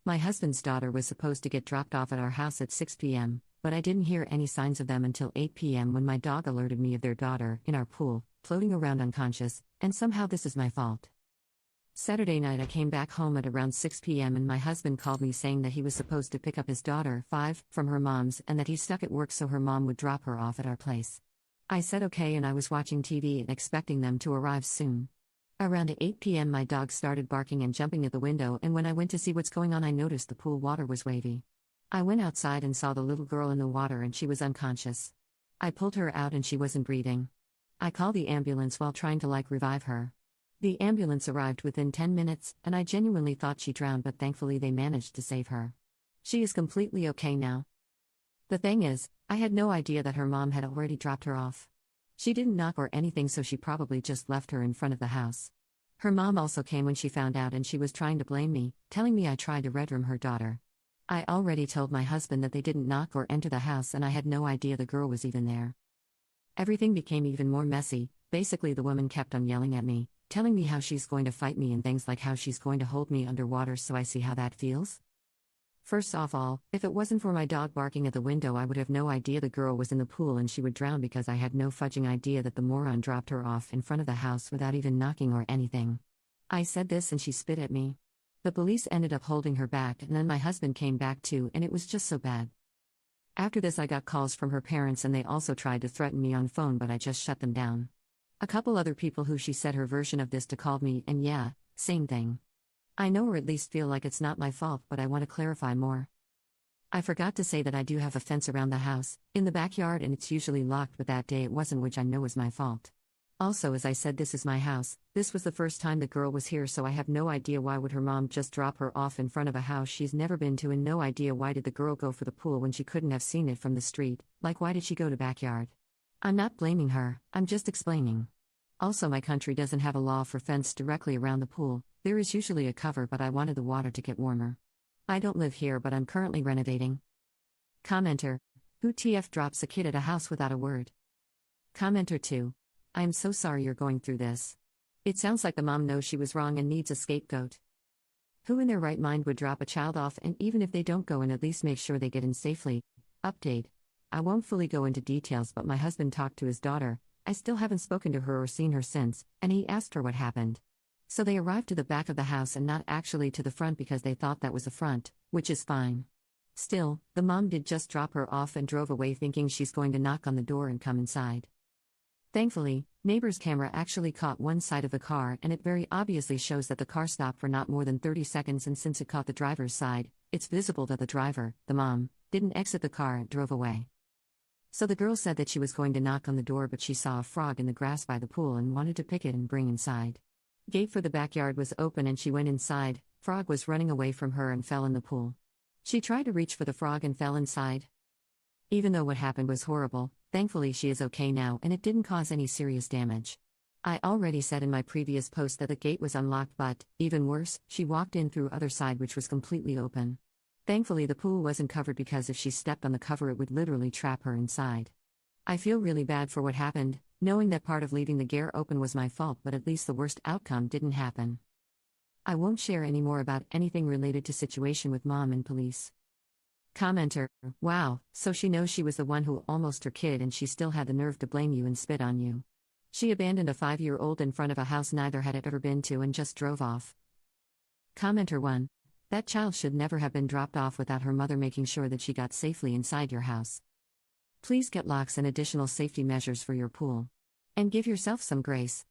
My husband's daughter was supposed to get dropped off at our house at 6 p.m., but I didn't hear any signs of them until 8 p.m. when my dog alerted me of their daughter in our pool, floating around unconscious, and somehow this is my fault. Saturday night I came back home at around 6 p.m. and my husband called me saying that he was supposed to pick up his daughter, 5, from her mom's and that he's stuck at work so her mom would drop her off at our place. I said okay and I was watching TV and expecting them to arrive soon. Around 8 p.m. my dog started barking and jumping at the window, and when I went to see what's going on I noticed the pool water was wavy. I went outside and saw the little girl in the water and she was unconscious. I pulled her out and she wasn't breathing. I called the ambulance while trying to revive her. The ambulance arrived within 10 minutes, and I genuinely thought she drowned, but thankfully they managed to save her. She is completely okay now. The thing is, I had no idea that her mom had already dropped her off. She didn't knock or anything, so she probably just left her in front of the house. Her mom also came when she found out and she was trying to blame me, telling me I tried to red room her daughter. I already told my husband that they didn't knock or enter the house and I had no idea the girl was even there. Everything became even more messy. Basically the woman kept on yelling at me, telling me how she's going to fight me and things like how she's going to hold me underwater, so I see how that feels. First of all, if it wasn't for my dog barking at the window I would have no idea the girl was in the pool and she would drown, because I had no fudging idea that the moron dropped her off in front of the house without even knocking or anything. I said this and she spit at me. The police ended up holding her back and then my husband came back too, and it was just so bad. After this I got calls from her parents and they also tried to threaten me on phone, but I just shut them down. A couple other people who she said her version of this to called me, and yeah, same thing. I know, or at least feel like it's not my fault, but I want to clarify more. I forgot to say that I do have a fence around the house, in the backyard, and it's usually locked, but that day it wasn't, which I know is my fault. Also, as I said, this is my house. This was the first time the girl was here, so I have no idea why would her mom just drop her off in front of a house she's never been to, and no idea why did the girl go for the pool when she couldn't have seen it from the street, why did she go to backyard? I'm not blaming her, I'm just explaining. Also, my country doesn't have a law for fence directly around the pool. There is usually a cover, but I wanted the water to get warmer. I don't live here, but I'm currently renovating. Commenter: who TF drops a kid at a house without a word? Commenter 2: I am so sorry you're going through this. It sounds like the mom knows she was wrong and needs a scapegoat. Who in their right mind would drop a child off, and even if they don't go in, at least make sure they get in safely? Update: I won't fully go into details, but my husband talked to his daughter. I still haven't spoken to her or seen her since, and he asked her what happened. So they arrived to the back of the house and not actually to the front because they thought that was the front, which is fine. Still, the mom did just drop her off and drove away thinking she's going to knock on the door and come inside. Thankfully, neighbor's camera actually caught one side of the car, and it very obviously shows that the car stopped for not more than 30 seconds, and since it caught the driver's side, it's visible that the driver, the mom, didn't exit the car and drove away. So the girl said that she was going to knock on the door, but she saw a frog in the grass by the pool and wanted to pick it and bring inside. Gate for the backyard was open and she went inside. Frog was running away from her and fell in the pool. She tried to reach for the frog and fell inside. Even though what happened was horrible, thankfully she is okay now and it didn't cause any serious damage. I already said in my previous post that the gate was unlocked, but, even worse, she walked in through other side, which was completely open. Thankfully the pool wasn't covered, because if she stepped on the cover it would literally trap her inside. I feel really bad for what happened, knowing that part of leaving the gate open was my fault, but at least the worst outcome didn't happen. I won't share any more about anything related to situation with mom and police. Commenter: wow, so she knows she was the one who almost her kid and she still had the nerve to blame you and spit on you. She abandoned a 5-year-old in front of a house neither had ever been to and just drove off. Commenter 1: that child should never have been dropped off without her mother making sure that she got safely inside your house. Please get locks and additional safety measures for your pool. And give yourself some grace.